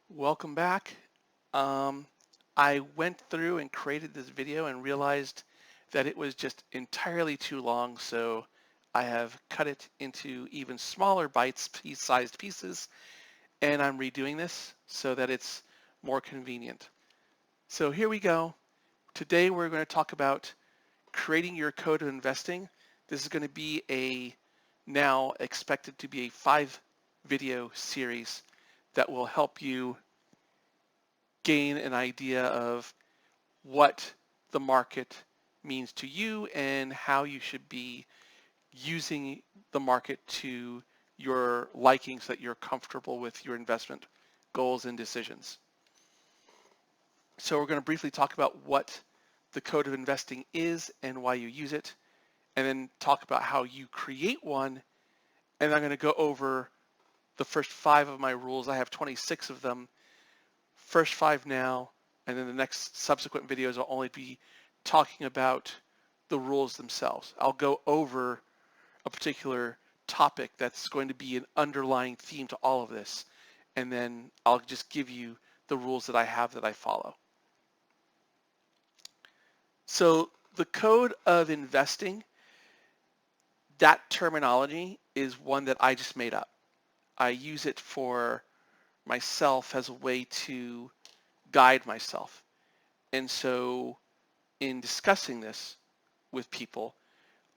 Welcome back. Um, I went through and created this video and realized that it was just entirely too long, so I have cut it into even smaller sized pieces, and I'm redoing this so that it's more convenient. So here we go. Today we're going to talk about creating your code of investing. This is going to be now expected to be a 5 video series that will help you gain an idea of what the market means to you and how you should be using the market to your liking so that you're comfortable with your investment goals and decisions. So we're going to briefly talk about what the code of investing is and why you use it, and then talk about how you create one, and I'm going to go over the first 5 of my rules. I have 26 of them. First 5 now, and then the next subsequent videos will only be talking about the rules themselves. I'll go over a particular topic that's going to be an underlying theme to all of this, and then I'll just give you the rules that I have that I follow. So the code of investing, that terminology is one that I just made up. I use it for myself as a way to guide myself. And so in discussing this with people,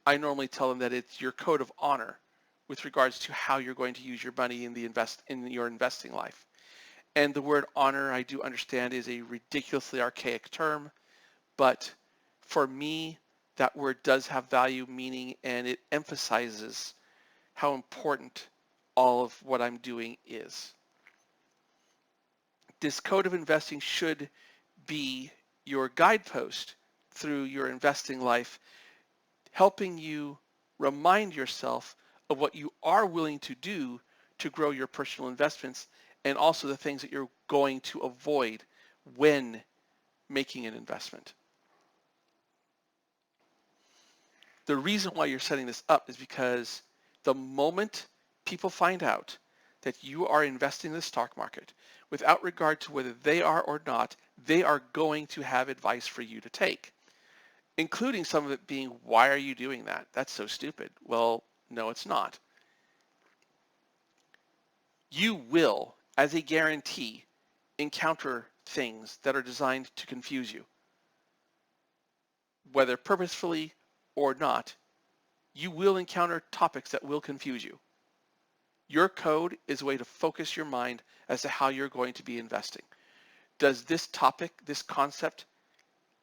I normally tell them that it's your code of honor with regards to how you're going to use your money in your investing life. And the word honor, I do understand, is a ridiculously archaic term, but for me, that word does have value, meaning, and it emphasizes how important all of what I'm doing is. This code of investing should be your guidepost through your investing life, helping you remind yourself of what you are willing to do to grow your personal investments, and also the things that you're going to avoid when making an investment. The reason why you're setting this up is because the moment people find out that you are investing in the stock market, without regard to whether they are or not, they are going to have advice for you to take, including some of it being, why are you doing that? That's so stupid. Well, no, it's not. You will, as a guarantee, encounter things that are designed to confuse you. Whether purposefully or not, you will encounter topics that will confuse you. Your code is a way to focus your mind as to how you're going to be investing. Does this topic, this concept,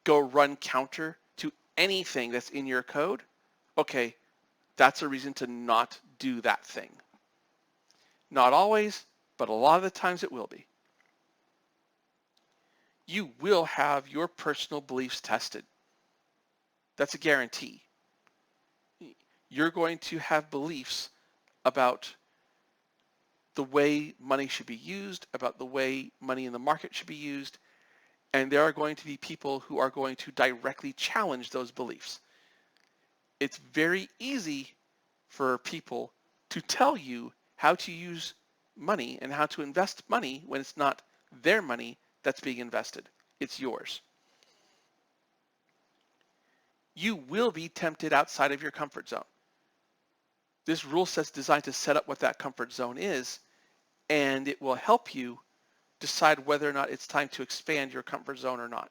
go run counter to anything that's in your code? Okay, that's a reason to not do that thing. Not always, but a lot of the times it will be. You will have your personal beliefs tested. That's a guarantee. You're going to have beliefs about the way money should be used, about the way money in the market should be used, and there are going to be people who are going to directly challenge those beliefs. It's very easy for people to tell you how to use money and how to invest money when it's not their money that's being invested. It's yours. You will be tempted outside of your comfort zone. This rule set's designed to set up what that comfort zone is, and it will help you decide whether or not it's time to expand your comfort zone or not.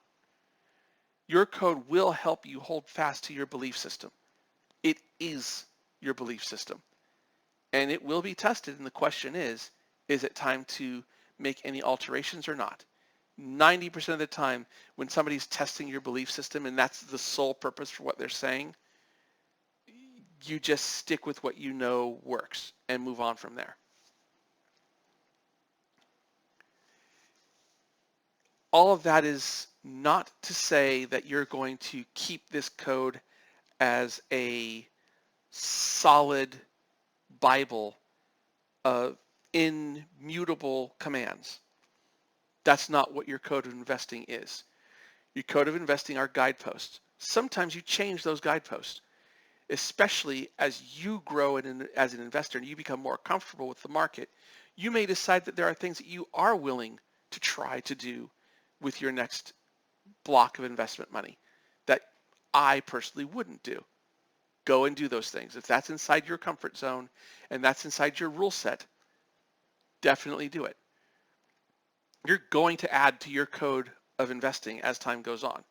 Your code will help you hold fast to your belief system. It is your belief system, and it will be tested, and the question is it time to make any alterations or not? 90% of the time when somebody's testing your belief system and that's the sole purpose for what they're saying, you just stick with what you know works and move on from there. All of that is not to say that you're going to keep this code as a solid Bible of immutable commands. That's not what your code of investing is. Your code of investing are guideposts. Sometimes you change those guideposts, especially as you grow as an investor and you become more comfortable with the market. You may decide that there are things that you are willing to try to do with your next block of investment money that I personally wouldn't do. Go and do those things. If that's inside your comfort zone and that's inside your rule set, definitely do it. You're going to add to your code of investing as time goes on.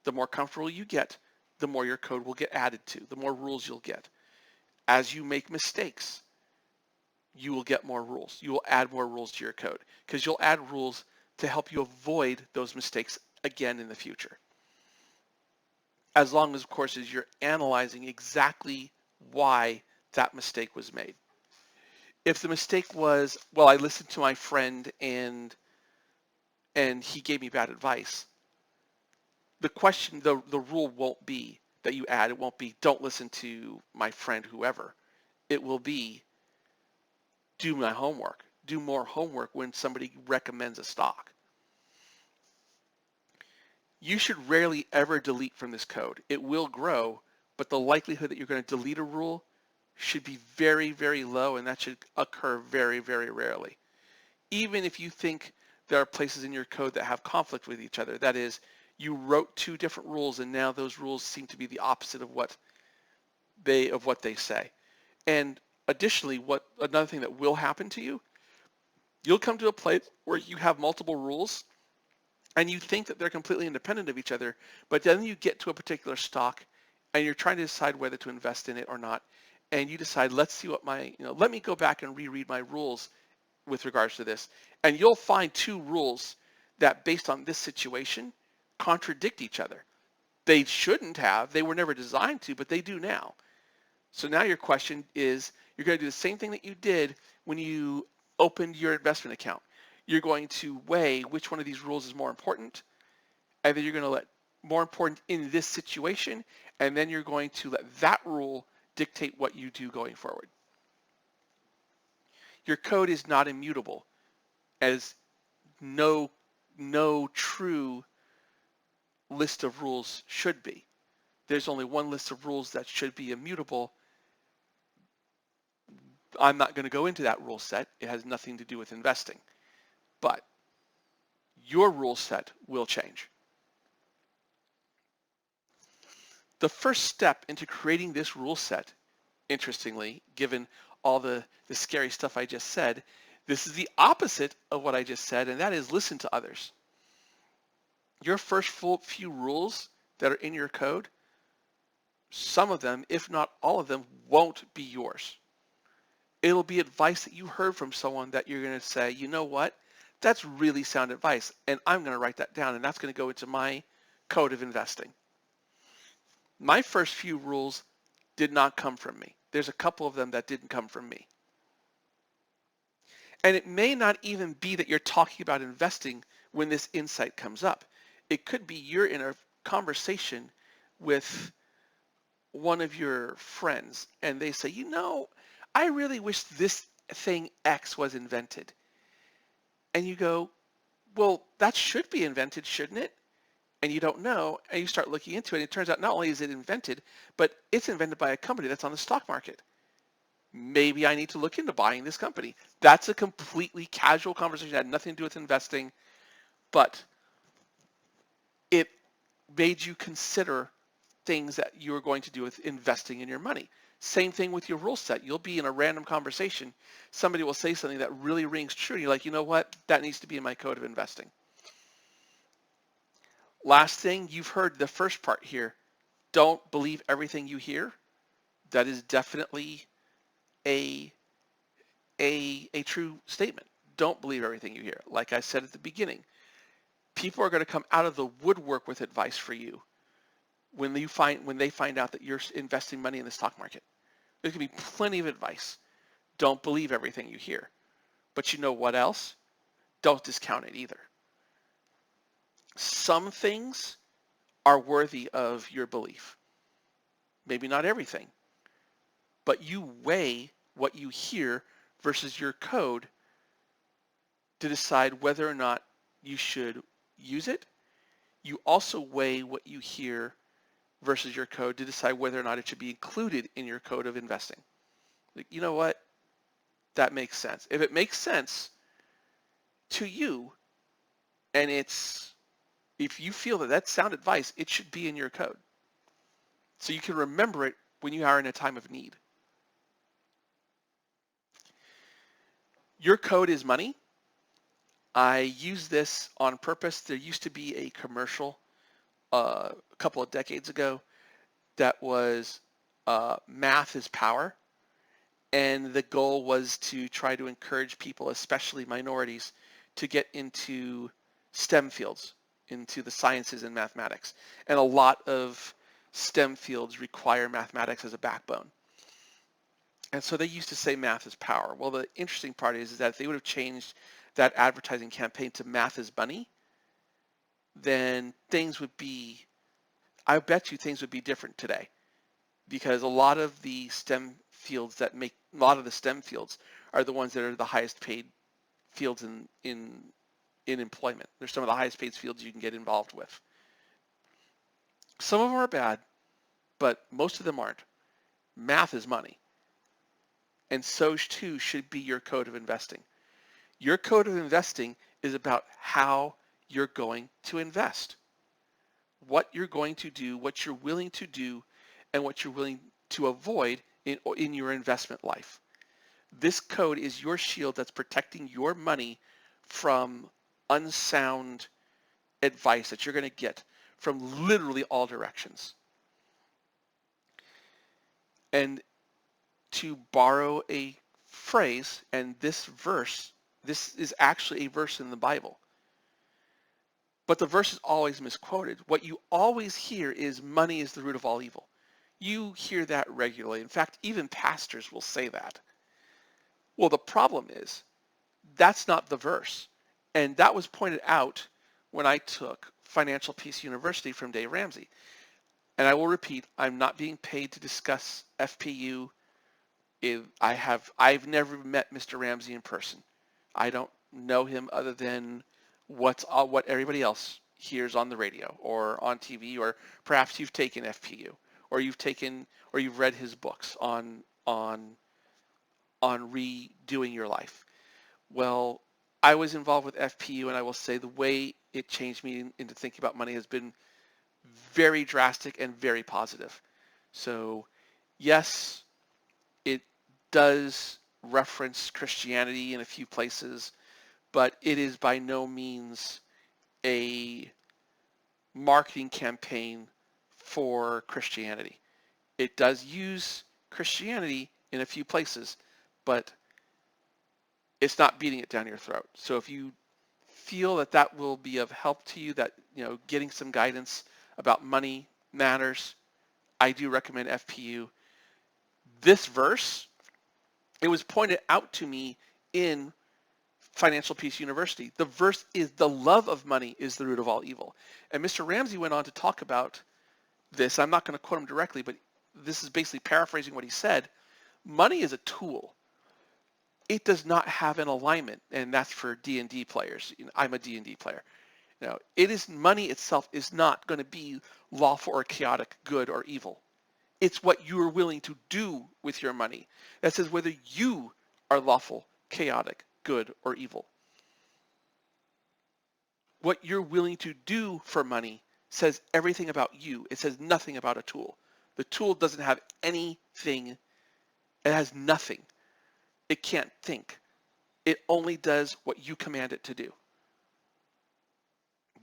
The more comfortable you get, the more your code will get added to, the more rules you'll get. As you make mistakes, you will get more rules. You will add more rules to your code because you'll add rules to help you avoid those mistakes again in the future. As long as, of course, as you're analyzing exactly why that mistake was made. If the mistake was, well, I listened to my friend and he gave me bad advice, the question, the rule won't be that you add, it won't be don't listen to my friend whoever. It will be do my homework, do more homework when somebody recommends a stock. You should rarely ever delete from this code. It will grow, but the likelihood that you're going to delete a rule should be very, very low, and that should occur very, very rarely. Even if you think there are places in your code that have conflict with each other, that is, you wrote two different rules and now those rules seem to be the opposite of what they say. And additionally, another thing that will happen to you, you'll come to a place where you have multiple rules and you think that they're completely independent of each other, but then you get to a particular stock and you're trying to decide whether to invest in it or not, and you decide, let's see what let me go back and reread my rules with regards to this, and you'll find two rules that, based on this situation, contradict each other. They shouldn't have, they were never designed to, but they do now. So now your question is, you're going to do the same thing that you did when you opened your investment account. You're going to weigh which one of these rules is more important. Either you're going to let more important in this situation, and then you're going to let that rule dictate what you do going forward. Your code is not immutable, as no true list of rules should be. There's only one list of rules that should be immutable. I'm not going to go into that rule set. It has nothing to do with investing. But your rule set will change. The first step into creating this rule set, interestingly, given all the scary stuff I just said, this is the opposite of what I just said, and that is listen to others. Your first few rules that are in your code, some of them, if not all of them, won't be yours. It'll be advice that you heard from someone that you're going to say, you know what, that's really sound advice, and I'm going to write that down, and that's going to go into my code of investing. My first few rules did not come from me. There's a couple of them that didn't come from me. And it may not even be that you're talking about investing when this insight comes up. It could be you're in a conversation with one of your friends and they say, you know, I really wish this thing X was invented. And you go, well, that should be invented, shouldn't it? And you don't know, and you start looking into it, and it turns out not only is it invented, but it's invented by a company that's on the stock market. Maybe I need to look into buying this company. That's a completely casual conversation. It had nothing to do with investing, but it made you consider things that you were going to do with investing in your money. Same thing with your rule set. You'll be in a random conversation. Somebody will say something that really rings true. And you're like, you know what? That needs to be in my code of investing. Last thing, you've heard the first part here. Don't believe everything you hear. That is definitely a true statement. Don't believe everything you hear. Like I said at the beginning, people are going to come out of the woodwork with advice for you when they find out that you're investing money in the stock market. There's going to be plenty of advice. Don't believe everything you hear. But you know what else? Don't discount it either. Some things are worthy of your belief. Maybe not everything, but you weigh what you hear versus your code to decide whether or not you should use it. You also weigh what you hear versus your code to decide whether or not it should be included in your code of investing. Like, you know what? That makes sense. If it makes sense to you, And if you feel that that's sound advice, it should be in your code. So you can remember it when you are in a time of need. Your code is money. I use this on purpose. There used to be a commercial a couple of decades ago that was math is power. And the goal was to try to encourage people, especially minorities, to get into STEM fields, into the sciences and mathematics. And a lot of STEM fields require mathematics as a backbone. And so they used to say math is power. Well, the interesting part is that if they would have changed that advertising campaign to math is money, then things would be, I bet you things would be different today. Because a lot of the STEM fields are the ones that are the highest paid fields in employment. They're some of the highest paid fields you can get involved with. Some of them are bad, but most of them aren't. Math is money. And so too should be your code of investing. Your code of investing is about how you're going to invest. What you're going to do, what you're willing to do, and what you're willing to avoid in your investment life. This code is your shield that's protecting your money from unsound advice that you're going to get from literally all directions. And to borrow a phrase, and this is actually a verse in the Bible, but the verse is always misquoted. What you always hear is money is the root of all evil. You hear that regularly. In fact, even pastors will say that. Well, the problem is that's not the verse. And that was pointed out when I took Financial Peace University from Dave Ramsey. And I will repeat, I'm not being paid to discuss FPU. I've never met Mr. Ramsey in person. I don't know him other than what everybody else hears on the radio or on TV, or perhaps you've taken FPU, or you've read his books on redoing your life. Well, I was involved with FPU, and I will say the way it changed me into thinking about money has been very drastic and very positive. So yes, it does reference Christianity in a few places, but it is by no means a marketing campaign for Christianity. It does use Christianity in a few places, but it's not beating it down your throat. So if you feel that that will be of help to you, that getting some guidance about money matters, I do recommend FPU. This verse, it was pointed out to me in Financial Peace University. The verse is, the love of money is the root of all evil. And Mr. Ramsey went on to talk about this. I'm not going to quote him directly, but this is basically paraphrasing what he said. Money is a tool. It does not have an alignment, and that's for D&D players. I'm a D&D player. Money itself is not going to be lawful or chaotic, good or evil. It's what you are willing to do with your money that says whether you are lawful, chaotic, good, or evil. What you're willing to do for money says everything about you. It says nothing about a tool. The tool doesn't have anything. It has nothing. It can't think. It only does what you command it to do.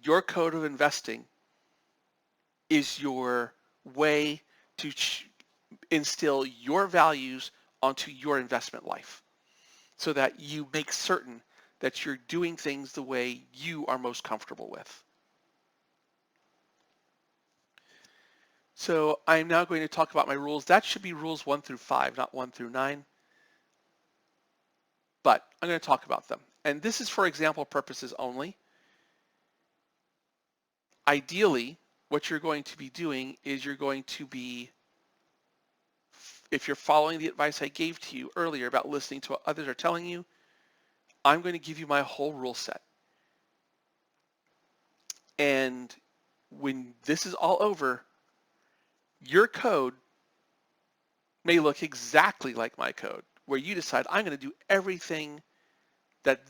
Your code of investing is your way to instill your values onto your investment life so that you make certain that you're doing things the way you are most comfortable with. So I'm now going to talk about my rules. That should be rules 1 through 5, not 1 through 9. But I'm going to talk about them. And this is for example purposes only. Ideally, what you're going to be doing is you're going to be, if you're following the advice I gave to you earlier about listening to what others are telling you, I'm going to give you my whole rule set. And when this is all over, your code may look exactly like my code, where you decide, I'm going to do everything that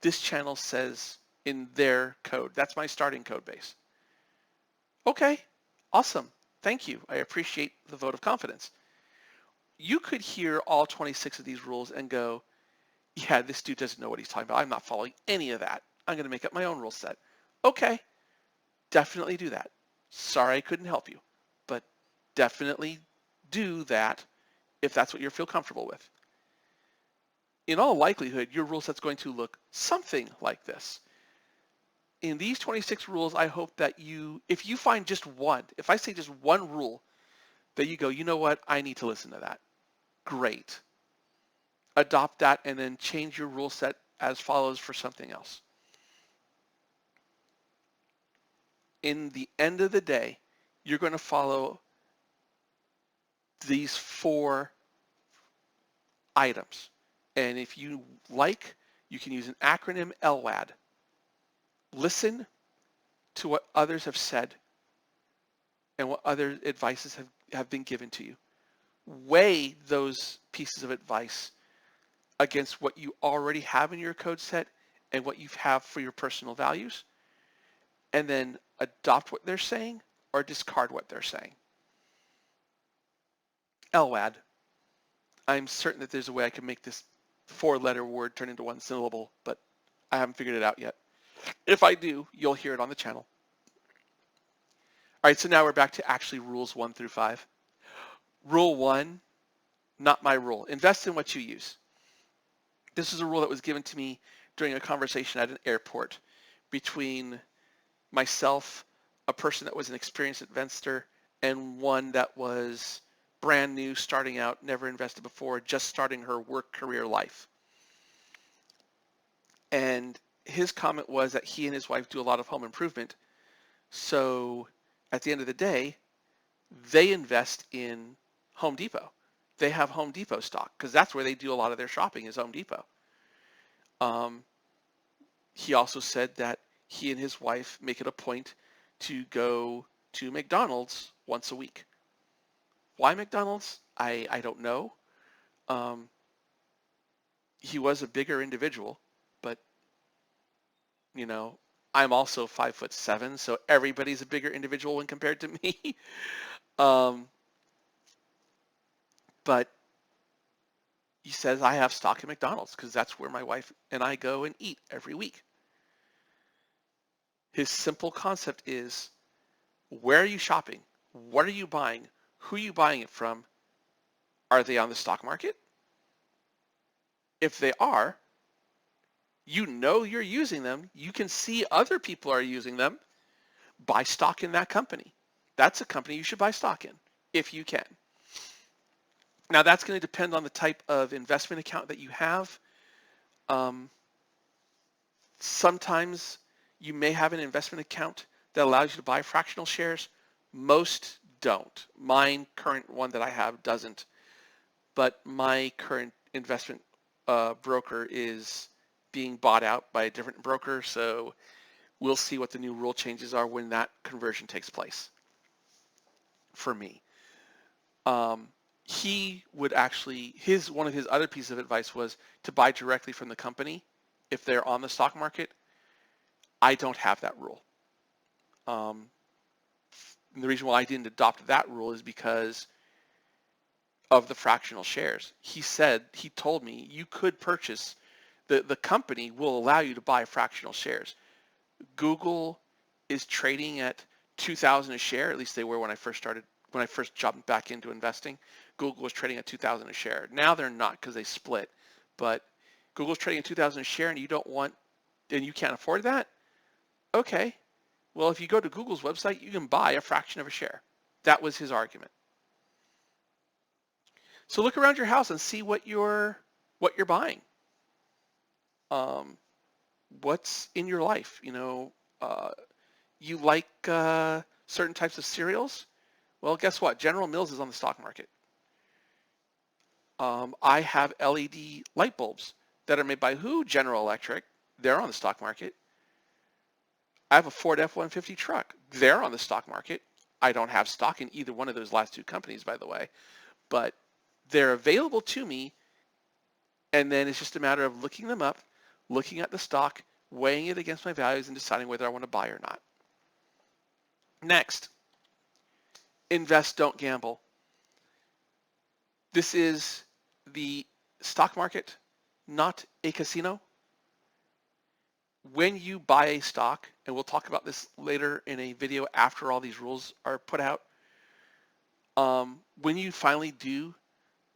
this channel says in their code. That's my starting code base. Okay, awesome. Thank you. I appreciate the vote of confidence. You could hear all 26 of these rules and go, yeah, this dude doesn't know what he's talking about. I'm not following any of that. I'm going to make up my own rule set. Okay, definitely do that. Sorry I couldn't help you, but definitely do that if that's what you feel comfortable with. In all likelihood, your rule set's going to look something like this. In these 26 rules, I hope that if you find just one, if I say just one rule that you go, you know what, I need to listen to that. Great. Adopt that and then change your rule set as follows for something else. In the end of the day, you're going to follow these 4 items. And if you like, you can use an acronym LWAD. Listen to what others have said and what other advices have been given to you. Weigh those pieces of advice against what you already have in your code set and what you have for your personal values, and then adopt what they're saying or discard what they're saying. LWAD. I'm certain that there's a way I can make this 4-letter word turn into 1 syllable, but I haven't figured it out yet. If I do, you'll hear it on the channel. All right, so now we're back to actually rules 1 through 5. Rule 1, not my rule. Invest in what you use. This is a rule that was given to me during a conversation at an airport between myself, a person that was an experienced investor, and one that was brand new, starting out, never invested before, just starting her work career life. And his comment was that he and his wife do a lot of home improvement. So at the end of the day, they invest in Home Depot. They have Home Depot stock because that's where they do a lot of their shopping is Home Depot. He also said that he and his wife make it a point to go to McDonald's once a week. Why McDonald's? I don't know. He was a bigger individual, but you know, I'm also 5'7", so everybody's a bigger individual when compared to me. But he says I have stock in McDonald's because that's where my wife and I go and eat every week. His simple concept is, where are you shopping? What are you buying? Who are you buying it from? Are they on the stock market? If they are, you know you're using them. You can see other people are using them. Buy stock in that company. That's a company you should buy stock in, if you can. Now, that's going to depend on the type of investment account that you have. Sometimes you may have an investment account that allows you to buy fractional shares. Most don't. Mine, current one that I have, doesn't. But my current investment broker is being bought out by a different broker, so we'll see what the new rule changes are when that conversion takes place for me. He would actually, one of his other pieces of advice was to buy directly from the company if they're on the stock market. I don't have that rule. And the reason why I didn't adopt that rule is because of the fractional shares. He told me you could purchase, the company will allow you to buy fractional shares. Google is trading at 2,000 a share, at least they were when I first jumped back into investing. Google was trading at 2,000 a share. Now they're not because they split, but Google's trading at 2,000 a share and you can't afford that? Okay. Well, if you go to Google's website, you can buy a fraction of a share. That was his argument. So look around your house and see what you're buying. What's in your life? You like certain types of cereals? Well, guess what? General Mills is on the stock market. I have LED light bulbs that are made by who? General Electric. They're on the stock market. I have a Ford F-150 truck. They're on the stock market. I don't have stock in either one of those last two companies, by the way, but they're available to me, and then it's just a matter of looking them up, looking at the stock, weighing it against my values and deciding whether I want to buy or not. Next, invest, don't gamble. This is the stock market, not a casino. When you buy a stock, and we'll talk about this later in a video after all these rules are put out, when you finally do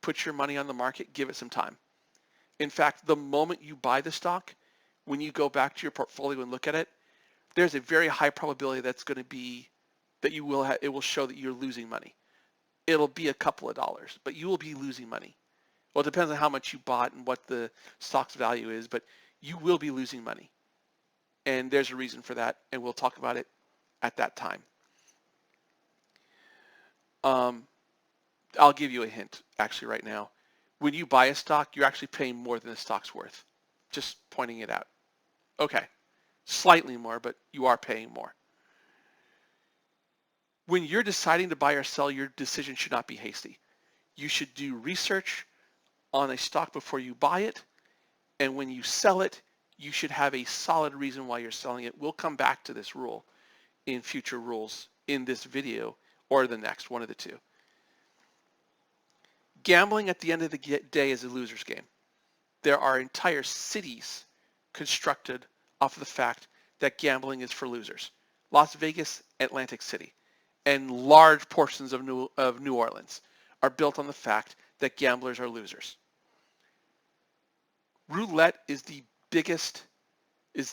put your money on the market, give it some time. In fact, the moment you buy the stock, when you go back to your portfolio and look at it, there's a very high probability that's going to be that you will it will show that you're losing money. It'll be a couple of dollars, but you will be losing money. Well, it depends on how much you bought and what the stock's value is, but you will be losing money. And there's a reason for that, and we'll talk about it at that time. I'll give you a hint actually right now. When you buy a stock, you're actually paying more than the stock's worth. Just pointing it out. Okay, slightly more, but you are paying more. When you're deciding to buy or sell, your decision should not be hasty. You should do research on a stock before you buy it, and when you sell it, you should have a solid reason why you're selling it. We'll come back to this rule in future rules in this video or the next, one of the two. Gambling at the end of the day is a loser's game. There are entire cities constructed off of the fact that gambling is for losers. Las Vegas, Atlantic City, and large portions of New Orleans are built on the fact that gamblers are losers. Roulette is the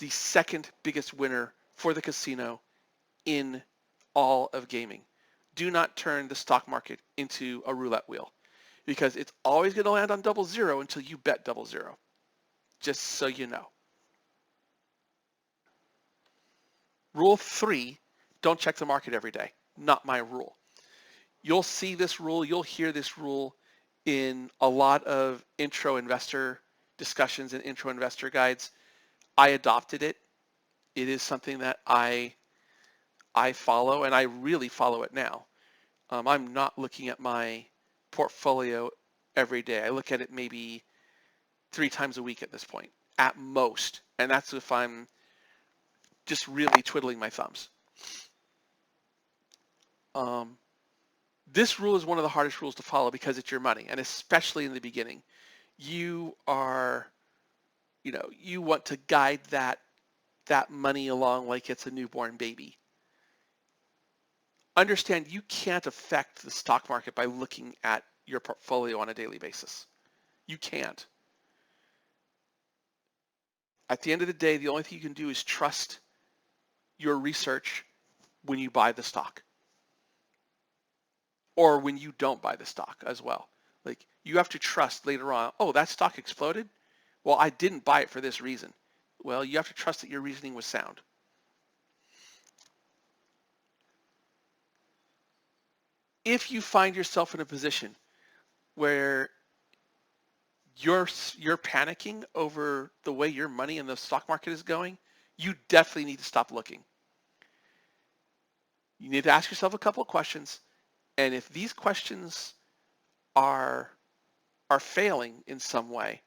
second biggest winner for the casino in all of gaming. Do not turn the stock market into a roulette wheel, because it's always going to land on 00 until you bet 00. Just so you know. Rule 3, don't check the market every day. Not my rule. You'll see this rule, you'll hear this rule in a lot of intro investor discussions and intro investor guides. I adopted it. It is something that I follow, and I really follow it now. I'm not looking at my portfolio every day. I look at it maybe 3 times a week at this point, at most. And that's if I'm just really twiddling my thumbs. This rule is one of the hardest rules to follow because it's your money, and especially in the beginning. You want to guide that money along like it's a newborn baby. Understand you can't affect the stock market by looking at your portfolio on a daily basis. You can't. At the end of the day, the only thing you can do is trust your research when you buy the stock, or when you don't buy the stock as well. Like, you have to trust later on, oh, that stock exploded? Well, I didn't buy it for this reason. Well, you have to trust that your reasoning was sound. If you find yourself in a position where you're panicking over the way your money in the stock market is going, you definitely need to stop looking. You need to ask yourself a couple of questions, and if these questions are failing in some way,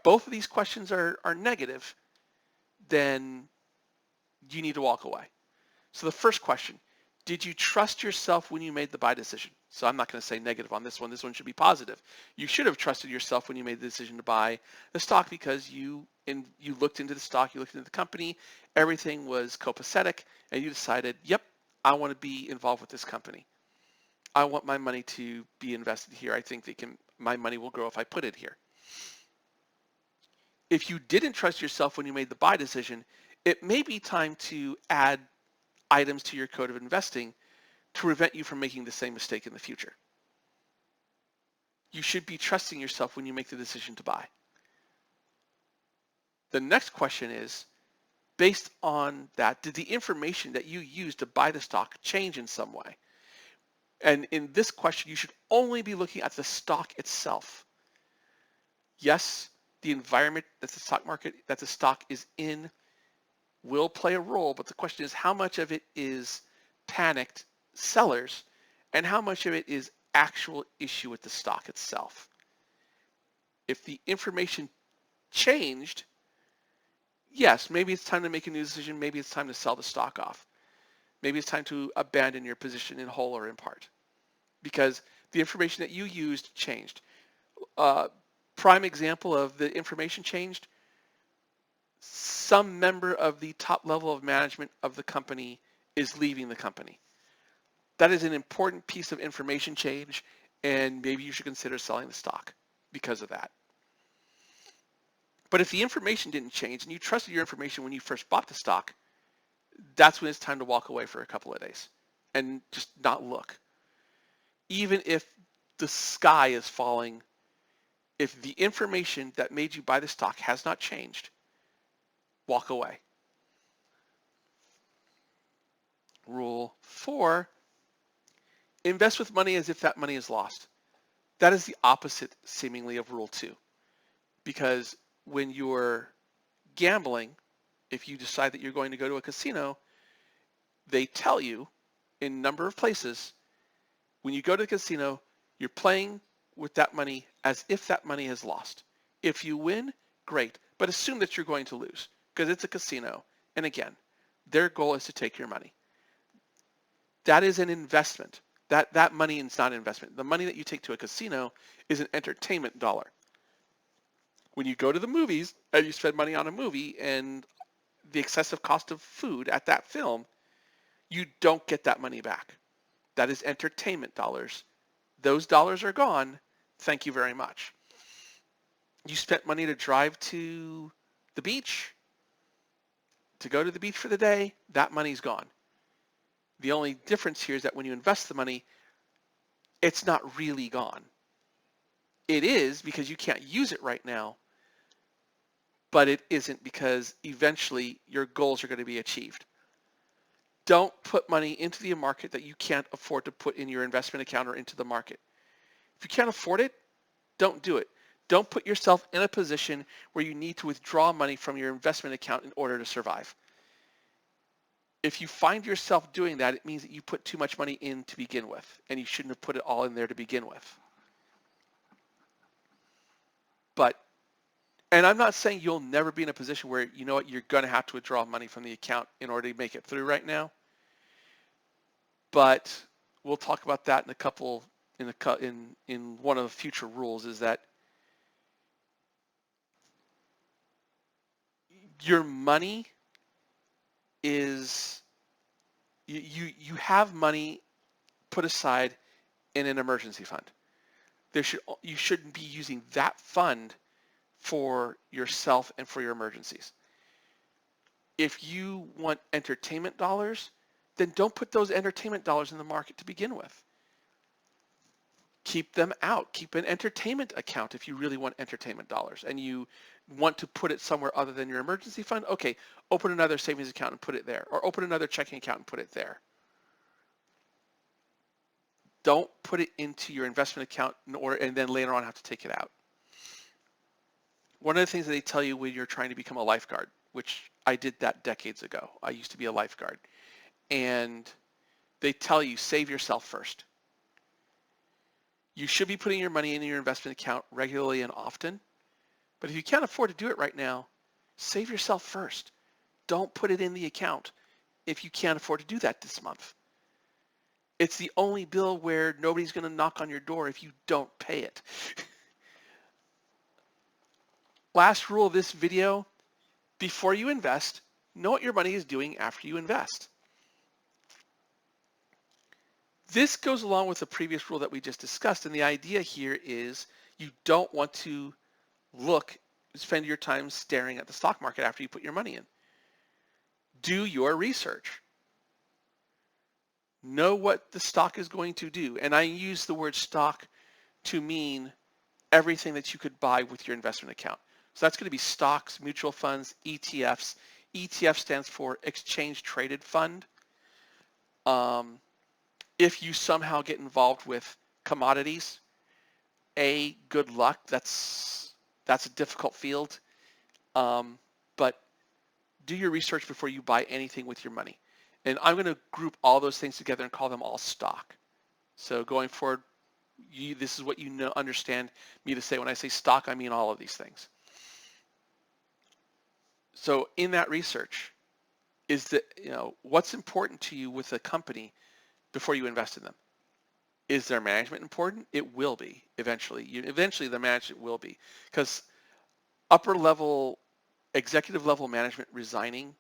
both of these questions are negative, then you need to walk away. So the first question, did you trust yourself when you made the buy decision? So I'm not going to say negative on this one. This one should be positive. You should have trusted yourself when you made the decision to buy the stock, because you looked into the stock, you looked into the company, everything was copacetic, and you decided, yep, I want to be involved with this company. I want my money to be invested here. I think my money will grow if I put it here. If you didn't trust yourself when you made the buy decision, it may be time to add items to your code of investing to prevent you from making the same mistake in the future. You should be trusting yourself when you make the decision to buy. The next question is, based on that, did the information that you used to buy the stock change in some way? And in this question, you should only be looking at the stock itself. Yes, the environment that the stock market, that the stock is in, will play a role, but the question is how much of it is panicked sellers and how much of it is actual issue with the stock itself. If the information changed, yes, maybe it's time to make a new decision. Maybe it's time to sell the stock off. Maybe it's time to abandon your position in whole or in part because the information that you used changed. Uh, Prime example of the information changed, some member of the top level of management of the company is leaving the company. That is an important piece of information change, and maybe you should consider selling the stock because of that. But if the information didn't change and you trusted your information when you first bought the stock, that's when it's time to walk away for a couple of days and just not look. Even if the sky is falling, if the information that made you buy the stock has not changed, walk away. Rule 4, invest with money as if that money is lost. That is the opposite, seemingly, of Rule 2. Because when you're gambling, if you decide that you're going to go to a casino, they tell you in a number of places, when you go to the casino, you're playing with that money as if that money is lost. If you win, great, but assume that you're going to lose because it's a casino. And again, their goal is to take your money. That is an investment. That money is not an investment. The money that you take to a casino is an entertainment dollar. When you go to the movies and you spend money on a movie and the excessive cost of food at that film, you don't get that money back. That is entertainment dollars. Those dollars are gone. Thank you very much. You spent money to drive to the beach, to go to the beach for the day, that money's gone. The only difference here is that when you invest the money, it's not really gone. It is because you can't use it right now, but it isn't because eventually your goals are going to be achieved. Don't put money into the market that you can't afford to put in your investment account or into the market. If you can't afford it, don't do it. Don't put yourself in a position where you need to withdraw money from your investment account in order to survive. If you find yourself doing that, it means that you put too much money in to begin with, and you shouldn't have put it all in there to begin with. And I'm not saying you'll never be in a position where, you know what, you're going to have to withdraw money from the account in order to make it through right now. But we'll talk about that in one of the future rules, is that your money is, you have money put aside in an emergency fund. You shouldn't be using that fund for yourself and for your emergencies. If you want entertainment dollars, then don't put those entertainment dollars in the market to begin with. Keep them out. Keep an entertainment account if you really want entertainment dollars and you want to put it somewhere other than your emergency fund. Okay, open another savings account and put it there, or open another checking account and put it there. Don't put it into your investment account and then later on have to take it out. One of the things that they tell you when you're trying to become a lifeguard, which I did that decades ago. I used to be a lifeguard. And they tell you, save yourself first. You should be putting your money in your investment account regularly and often. But if you can't afford to do it right now, save yourself first. Don't put it in the account if you can't afford to do that this month. It's the only bill where nobody's going to knock on your door if you don't pay it. Last rule of this video, before you invest, know what your money is doing after you invest. This goes along with the previous rule that we just discussed, and the idea here is you don't want to spend your time staring at the stock market after you put your money in. Do your research. Know what the stock is going to do, and I use the word stock to mean everything that you could buy with your investment account. So that's going to be stocks, mutual funds, ETFs. ETF stands for Exchange Traded Fund. If you somehow get involved with commodities, good luck. That's a difficult field. But do your research before you buy anything with your money. And I'm going to group all those things together and call them all stock. So going forward, this is what you understand me to say. When I say stock, I mean all of these things. So in that research is that, what's important to you with a company before you invest in them? Is their management important? It will be eventually. Eventually the management will be, because upper level, executive level management resigning,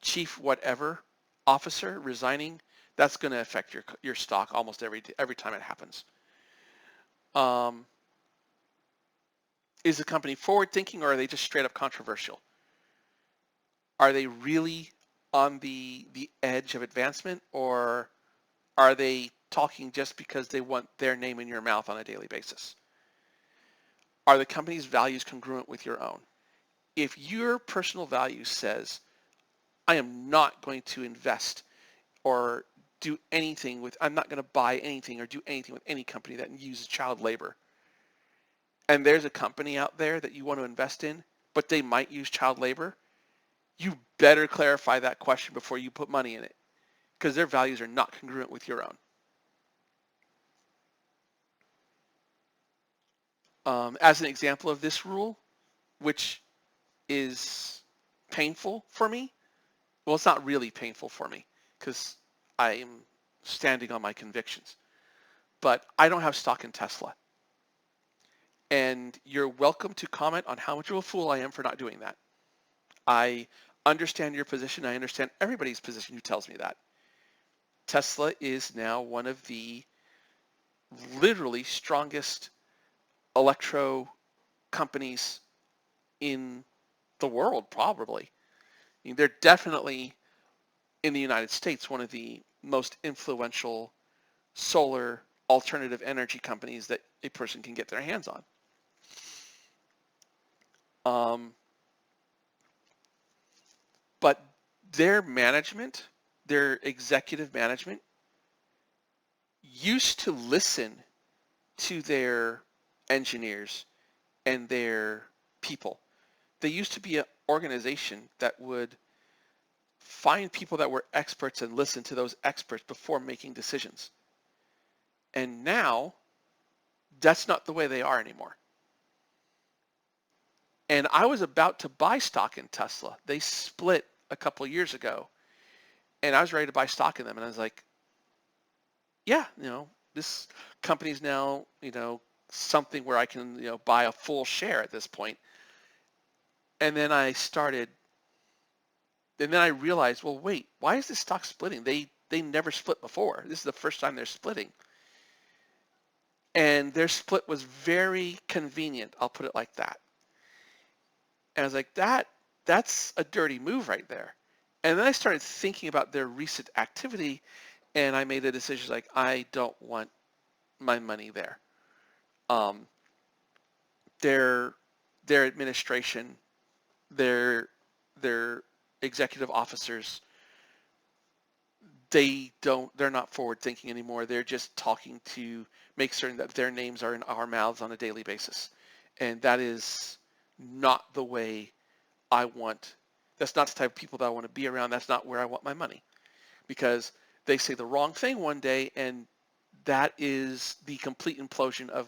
chief whatever officer resigning, that's going to affect your stock almost every time it happens. Is the company forward thinking, or are they just straight up controversial? Are they really on the edge of advancement, or are they talking just because they want their name in your mouth on a daily basis? Are the company's values congruent with your own? If your personal value says, I am not going to invest or do anything with, I'm not going to buy anything or do anything with any company that uses child labor, and there's a company out there that you want to invest in, but they might use child labor, you better clarify that question before you put money in it, because their values are not congruent with your own. As an example of this rule, which is painful for me, well, it's not really painful for me because I'm standing on my convictions, but I don't have stock in Tesla. And you're welcome to comment on how much of a fool I am for not doing that. I understand your position. I understand everybody's position who tells me that. Tesla is now one of the literally strongest electro companies in the world, probably. I mean, they're definitely, in the United States, one of the most influential solar alternative energy companies that a person can get their hands on. But their management, their executive management, used to listen to their engineers and their people. They used to be an organization that would find people that were experts and listen to those experts before making decisions. And now, that's not the way they are anymore. And I was about to buy stock in Tesla. They split a couple of years ago, and I was ready to buy stock in them. And I was like, yeah, this company's now, something where I can, buy a full share at this point. And then I realized, well, wait, why is this stock splitting? They never split before. This is the first time they're splitting. And their split was very convenient. I'll put it like that. And I was like, that's a dirty move right there. And then I started thinking about their recent activity, and I made a decision like, I don't want my money there. Their administration, their executive officers, they're not forward thinking anymore. They're just talking to make certain that their names are in our mouths on a daily basis. And that is not the way I want. That's not the type of people that I want to be around. That's not where I want my money, because they say the wrong thing one day, and that is the complete implosion of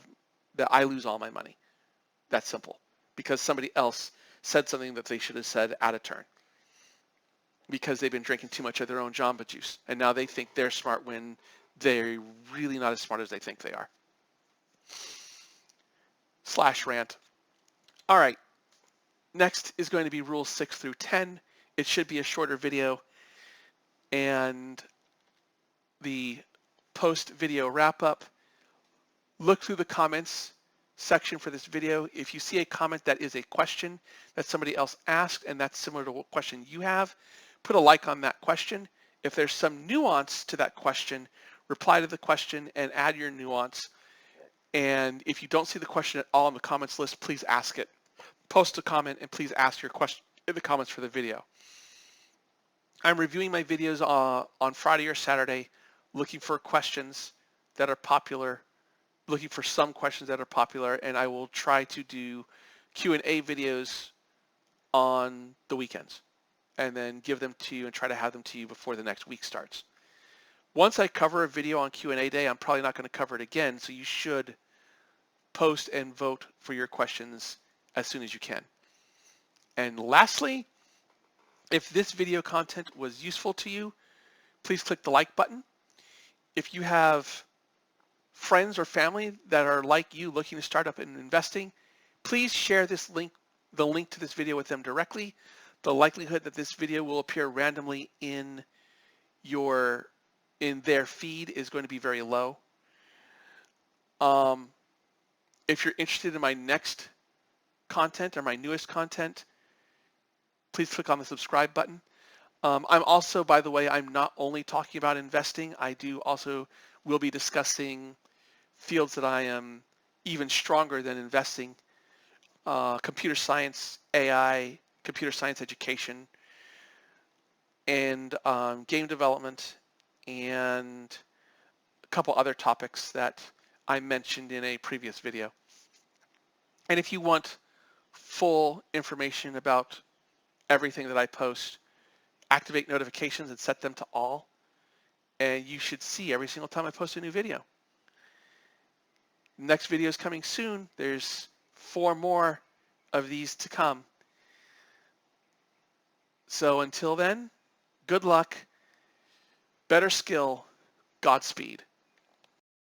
that I lose all my money. That's simple, because somebody else said something that they should have said out of turn, because they've been drinking too much of their own Jamba Juice, and now they think they're smart when they're really not as smart as they think they are. / rant. All right. Next is going to be rules 6 through 10. It should be a shorter video, and the post-video wrap-up. Look through the comments section for this video. If you see a comment that is a question that somebody else asked and that's similar to what question you have, put a like on that question. If there's some nuance to that question, reply to the question and add your nuance. And if you don't see the question at all in the comments list, please ask it. Post a comment and please ask your question in the comments for the video. I'm reviewing my videos on Friday or Saturday, looking for questions that are popular, looking for some questions that are popular, and I will try to do Q&A videos on the weekends and then give them to you and try to have them to you before the next week starts. Once I cover a video on Q&A day, I'm probably not going to cover it again, so you should post and vote for your questions as soon as you can. And lastly, If this video content was useful to you, please click the like button. If you have friends or family that are like you looking to start up in investing, please share the link to this video with them directly. The likelihood that this video will appear randomly in their feed is going to be very low. If you're interested in my next content or my newest content, please click on the subscribe button. I'm also, by the way, I'm not only talking about investing, will be discussing fields that I am even stronger than investing, computer science, AI, computer science education, and game development, and a couple other topics that I mentioned in a previous video. And if you want full information about everything that I post, activate notifications and set them to all, and you should see every single time I post a new video. Next video is coming soon. There's 4 more of these to come. So until then, good luck, better skill, Godspeed.